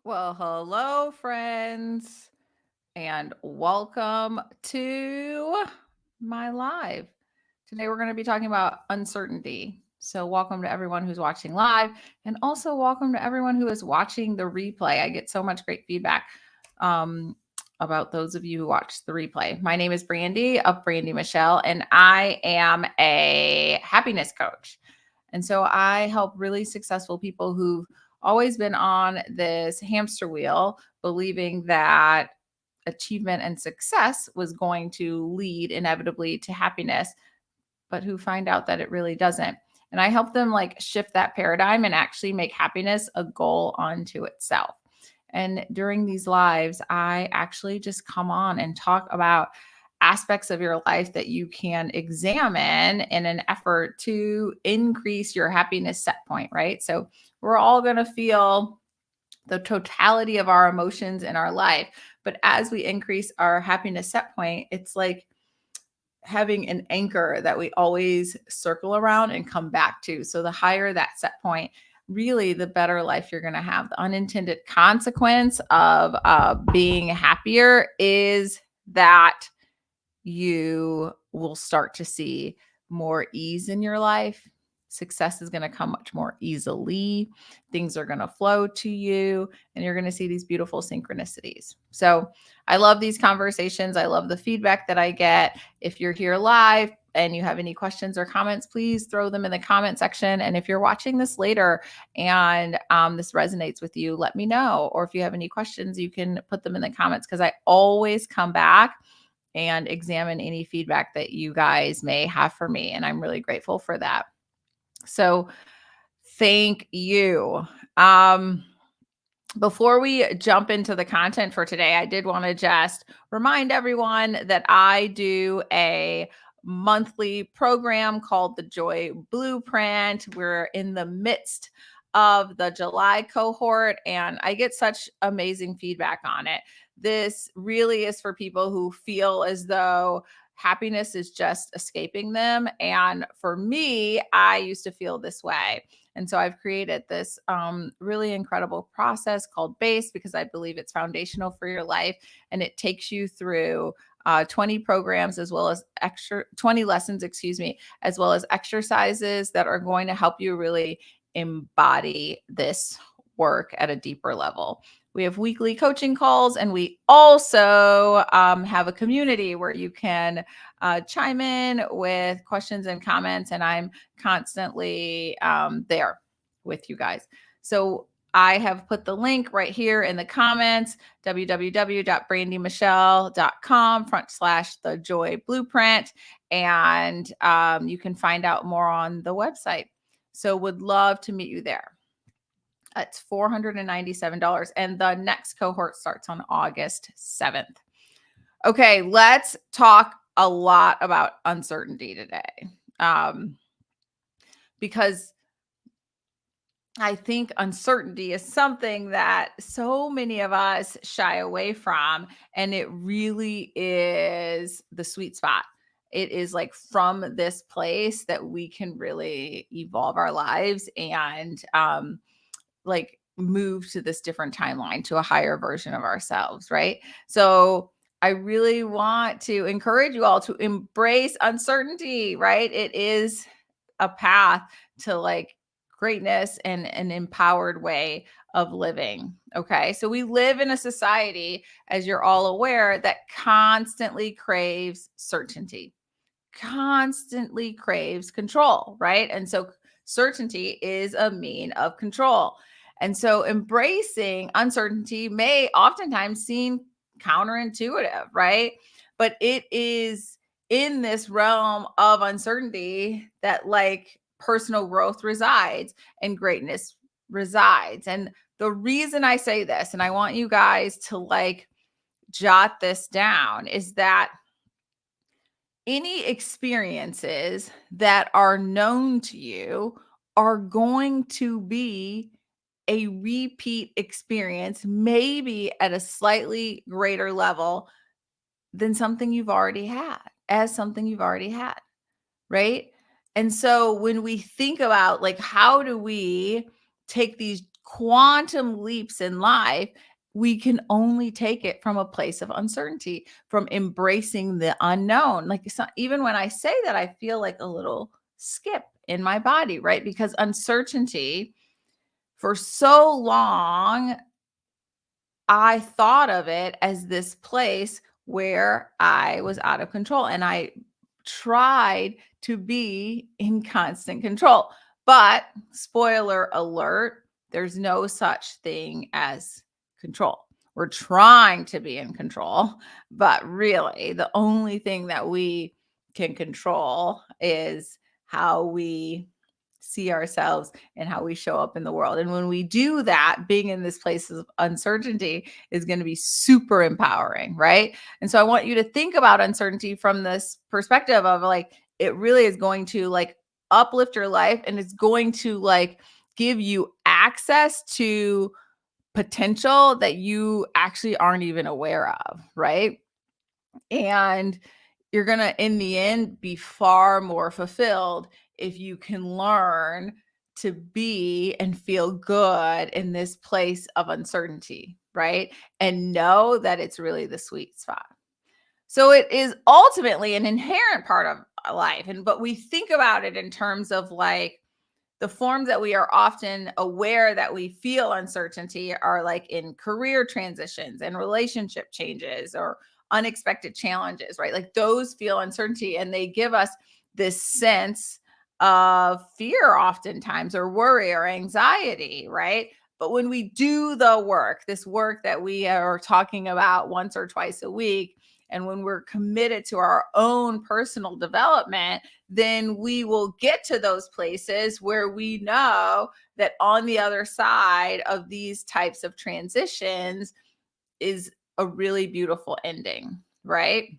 Well, hello, friends, and welcome to my live. Today, we're going to be talking about uncertainty. So, welcome to everyone who's watching live, and also welcome to everyone who is watching the replay. I get so much great feedback um, about those of you who watch the replay. My name is Brandi of Brandi Michelle, and I am a happiness coach. And so, I help really successful people who've always been on this hamster wheel, believing that achievement and success was going to lead inevitably to happiness, but who find out that it really doesn't. And I help them like shift that paradigm and actually make happiness a goal unto itself. And during these lives, I actually just come on and talk about aspects of your life that you can examine in an effort to increase your happiness set point, right? So we're all going to feel the totality of our emotions in our life. But as we increase our happiness set point, it's like having an anchor that we always circle around and come back to. So the higher that set point, really the better life you're going to have. The unintended consequence of being happier is that you will start to see more ease in your life. Success is going to come much more easily. Things are going to flow to you, and you're going to see these beautiful synchronicities. So, I love these conversations. I love the feedback that I get. If you're here live and you have any questions or comments, please throw them in the comment section. And if you're watching this later and this resonates with you, let me know. Or if you have any questions, you can put them in the comments because I always come back and examine any feedback that you guys may have for me. And I'm really grateful for that. So thank you. Before we jump into the content for today, I did want to just remind everyone that I do a monthly program called the Joy Blueprint. We're in the midst of the July cohort, and I get such amazing feedback on it. This really is for people who feel as though happiness is just escaping them. And for me, I used to feel this way. And so I've created this really incredible process called BASE because I believe it's foundational for your life. And it takes you through 20 programs as well as 20 lessons, as well as exercises that are going to help you really embody this work at a deeper level. We have weekly coaching calls, and we also have a community where you can chime in with questions and comments, and I'm constantly there with you guys. So I have put the link right here in the comments, www.brandymichelle.com/the joy blueprint. And you can find out more on the website. So would love to meet you there. It's $497. And the next cohort starts on August 7th. Okay, let's talk a lot about uncertainty today. Because I think uncertainty is something that so many of us shy away from, and it really is the sweet spot. It is like from this place that we can really evolve our lives and like move to this different timeline, to a higher version of ourselves, right? So I really want to encourage you all to embrace uncertainty, right? It is a path to like greatness and an empowered way of living. Okay. So we live in a society, as you're all aware, that constantly craves certainty, constantly craves control, right? And so certainty is a mean of control. And so embracing uncertainty may oftentimes seem counterintuitive, right? But it is in this realm of uncertainty that like personal growth resides and greatness resides. And the reason I say this, and I want you guys to like jot this down, is that any experiences that are known to you are going to be a repeat experience, maybe at a slightly greater level than something you've already had, right? And so when we think about like, how do we take these quantum leaps in life, we can only take it from a place of uncertainty, from embracing the unknown. Like even when I say that, I feel like a little skip in my body, right? Because uncertainty for so long, I thought of it as this place where I was out of control and I tried to be in constant control. But spoiler alert, there's no such thing as control. We're trying to be in control, but really the only thing that we can control is how we see ourselves and how we show up in the world. And when we do that, being in this place of uncertainty is going to be super empowering, right? And so I want you to think about uncertainty from this perspective of like, it really is going to like uplift your life and it's going to like give you access to potential that you actually aren't even aware of, right? And you're going to, in the end, be far more fulfilled if you can learn to be and feel good in this place of uncertainty, right? And know that it's really the sweet spot. So it is ultimately an inherent part of life. But we think about it in terms of like the forms that we are often aware that we feel uncertainty are like in career transitions and relationship changes or unexpected challenges, right? Like those feel uncertainty and they give us this sense of fear oftentimes or worry or anxiety, right? But when we do the work, this work that we are talking about once or twice a week, and when we're committed to our own personal development, then we will get to those places where we know that on the other side of these types of transitions is a really beautiful ending, right?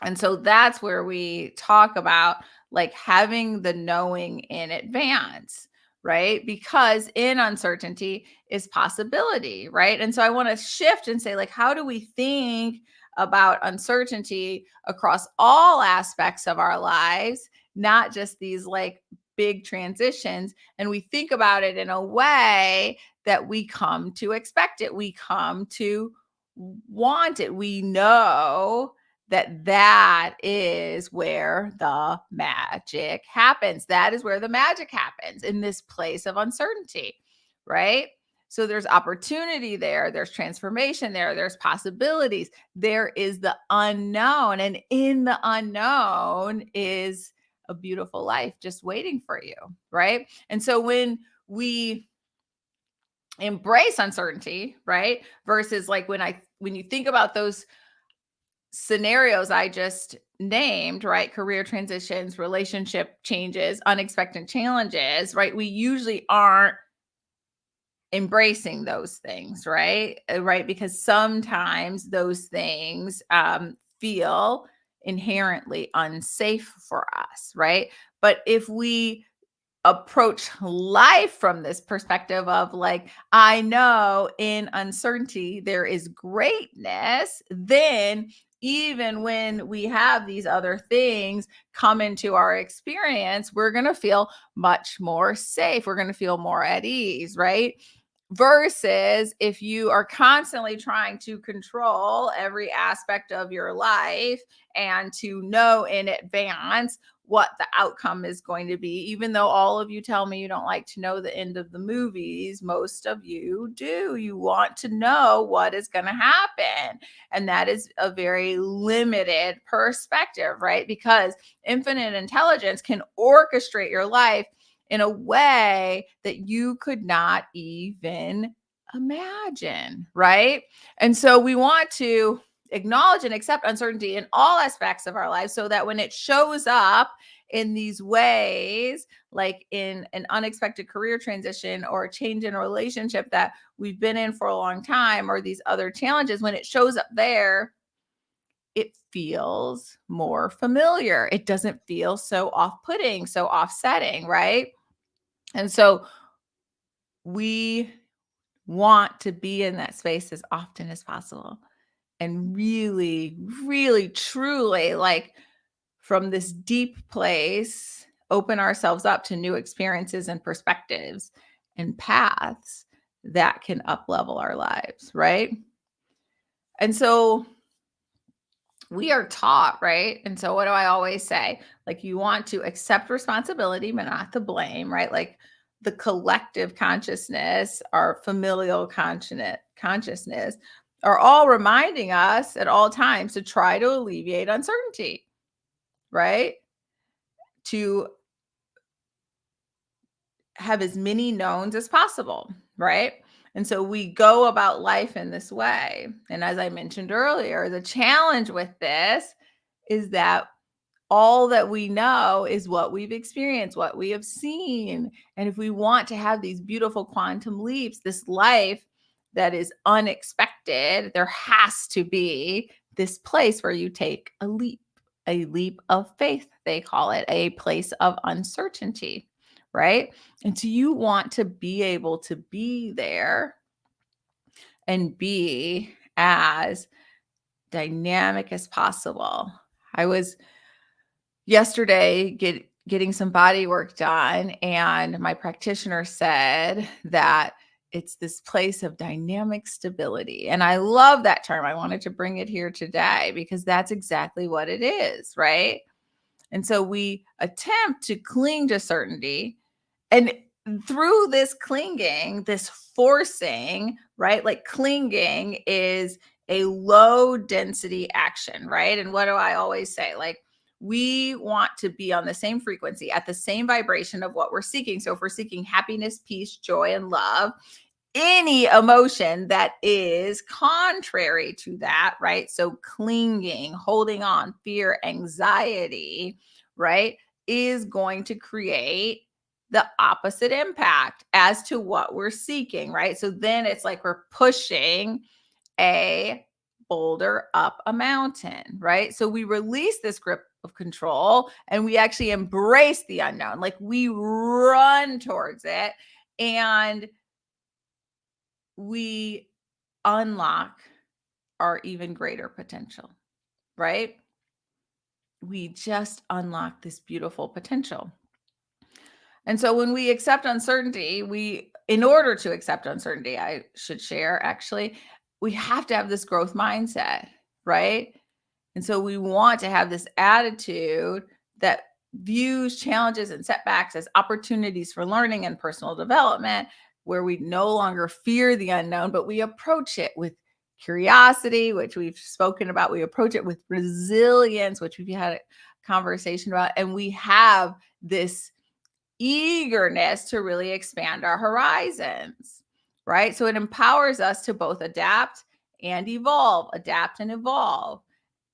And so that's where we talk about like having the knowing in advance, right? Because in uncertainty is possibility, right? And so I want to shift and say, like, how do we think about uncertainty across all aspects of our lives, not just these like big transitions? And we think about it in a way that we come to expect it, we come to want it. We know that is where the magic happens. That is where the magic happens, in this place of uncertainty, right? So there's opportunity there, there's transformation there, there's possibilities. There is the unknown, and in the unknown is a beautiful life just waiting for you, right? And so when we embrace uncertainty, right? Versus like when you think about those scenarios I just named, right? Career transitions, relationship changes, unexpected challenges, right? We usually aren't embracing those things, right? Right. Because sometimes those things feel inherently unsafe for us, right? But if we approach life from this perspective of like, I know in uncertainty there is greatness, then even when we have these other things come into our experience, we're going to feel much more safe. We're going to feel more at ease, right? Versus if you are constantly trying to control every aspect of your life and to know in advance what the outcome is going to be, even though all of you tell me you don't like to know the end of the movies, most of you do. You want to know what is going to happen. And that is a very limited perspective, right? Because infinite intelligence can orchestrate your life in a way that you could not even imagine, right? And so we want to acknowledge and accept uncertainty in all aspects of our lives so that when it shows up in these ways, like in an unexpected career transition or a change in a relationship that we've been in for a long time, or these other challenges, when it shows up there, it feels more familiar. It doesn't feel so off-putting, so offsetting, right? And so we want to be in that space as often as possible and really, really, truly, like from this deep place, open ourselves up to new experiences and perspectives and paths that can up level our lives, right? And so we are taught, right? And so what do I always say? Like, you want to accept responsibility, but not the blame, right? Like the collective consciousness, our familial consciousness are all reminding us at all times to try to alleviate uncertainty, right? To have as many knowns as possible, right? And so we go about life in this way. And as I mentioned earlier, the challenge with this is that all that we know is what we've experienced, what we have seen. And if we want to have these beautiful quantum leaps, this life that is unexpected, there has to be this place where you take a leap of faith, they call it, a place of uncertainty, right? And so you want to be able to be there and be as dynamic as possible. I was yesterday getting some body work done, and my practitioner said that it's this place of dynamic stability. And I love that term. I wanted to bring it here today because that's exactly what it is, right? And so we attempt to cling to certainty, and through this clinging, this forcing, right? Like clinging is a low density action, right? And what do I always say? Like, we want to be on the same frequency, at the same vibration of what we're seeking. So if we're seeking happiness, peace, joy, and love, any emotion that is contrary to that, right? So clinging, holding on, fear, anxiety, right, is going to create the opposite impact as to what we're seeking, right? So then it's like we're pushing a boulder up a mountain, right? So we release this grip of control and we actually embrace the unknown. Like, we run towards it and we unlock our even greater potential, right? We just unlock this beautiful potential. And so when we accept uncertainty, in order to accept uncertainty, I should share actually, we have to have this growth mindset, right? And so we want to have this attitude that views challenges and setbacks as opportunities for learning and personal development, where we no longer fear the unknown, but we approach it with curiosity, which we've spoken about. We approach it with resilience, which we've had a conversation about. And we have this eagerness to really expand our horizons, right? So it empowers us to both adapt and evolve, adapt and evolve.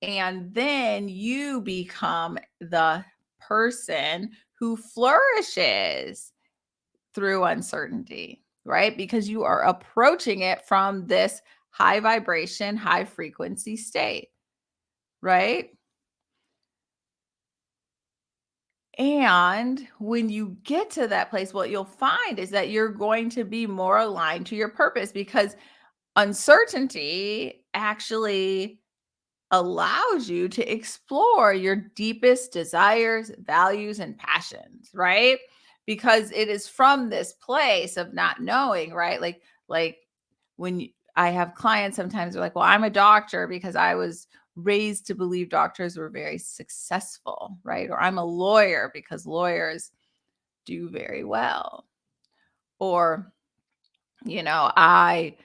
And then you become the person who flourishes through uncertainty, right? Because you are approaching it from this high vibration, high frequency state, right? And when you get to that place, what you'll find is that you're going to be more aligned to your purpose, because uncertainty actually allows you to explore your deepest desires, values, and passions, right? Because it is from this place of not knowing, right? Like when I have clients, sometimes they're like, well, I'm a doctor because I was raised to believe doctors were very successful, right? Or I'm a lawyer because lawyers do very well. Or, I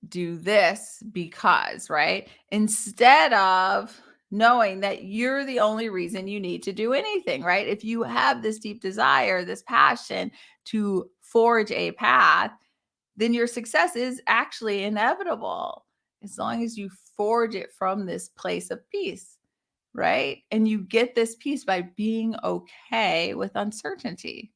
do this because, right? Instead of knowing that you're the only reason you need to do anything, right? If you have this deep desire, this passion to forge a path, then your success is actually inevitable as long as you forge it from this place of peace, right? And you get this peace by being okay with uncertainty,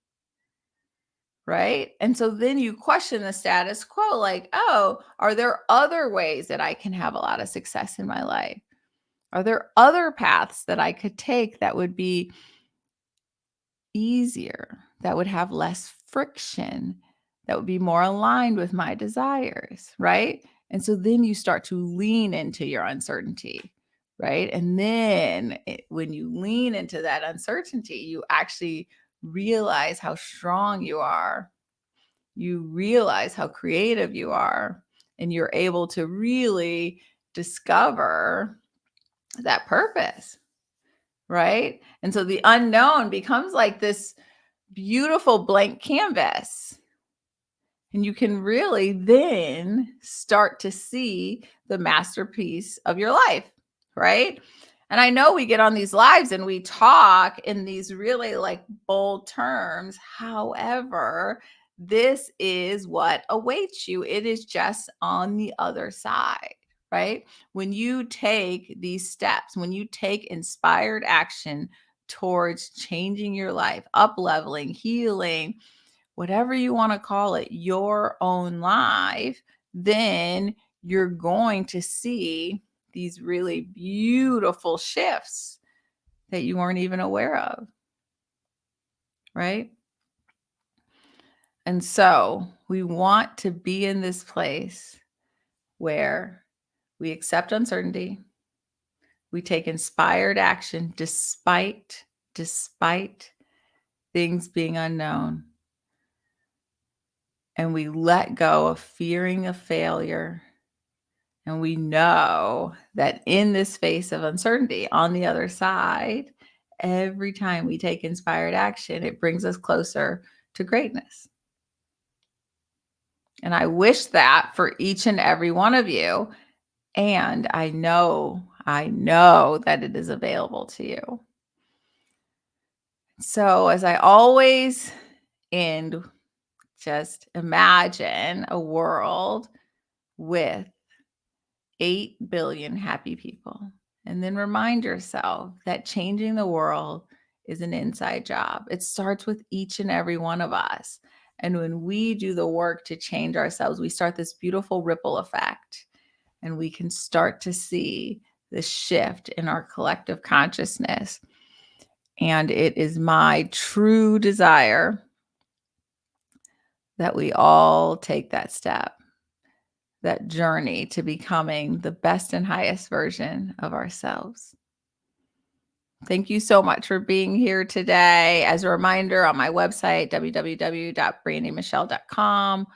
right? And so then you question the status quo, like, oh, are there other ways that I can have a lot of success in my life? Are there other paths that I could take that would be easier, that would have less friction, that would be more aligned with my desires, right? And so then you start to lean into your uncertainty, right? And then when you lean into that uncertainty, you actually realize how strong you are, you realize how creative you are, and you're able to really discover that purpose, right? And so the unknown becomes like this beautiful blank canvas. And you can really then start to see the masterpiece of your life, right? And I know we get on these lives and we talk in these really like bold terms. However, this is what awaits you. It is just on the other side, right? When you take these steps, when you take inspired action towards changing your life, up leveling, healing, whatever you want to call it, your own life, then you're going to see these really beautiful shifts that you weren't even aware of, right? And so we want to be in this place where we accept uncertainty, we take inspired action despite things being unknown, and we let go of fearing of failure. And we know that in this face of uncertainty, on the other side, every time we take inspired action, it brings us closer to greatness. And I wish that for each and every one of you. And I know that it is available to you. So as I always end, just imagine a world with 8 billion happy people. And then remind yourself that changing the world is an inside job. It starts with each and every one of us. And when we do the work to change ourselves, we start this beautiful ripple effect. And we can start to see the shift in our collective consciousness. And it is my true desire that we all take that step, that journey to becoming the best and highest version of ourselves. Thank you so much for being here today. As a reminder, on my website, www.brandymichelle.com,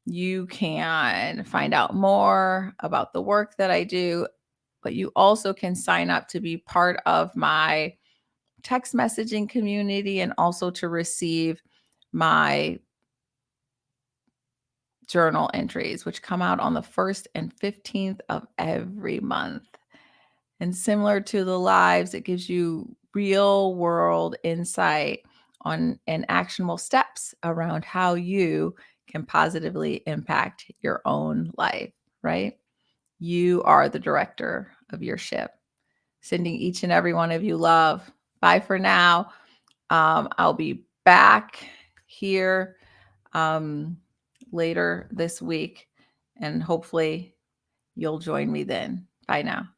you can find out more about the work that I do, but you also can sign up to be part of my text messaging community and also to receive my journal entries, which come out on the 1st and 15th of every month. And similar to the lives, it gives you real world insight on and actionable steps around how you can positively impact your own life, right? You are the director of your ship. Sending each and every one of you love. Bye for now. I'll be back here later this week, and hopefully you'll join me then. Bye now.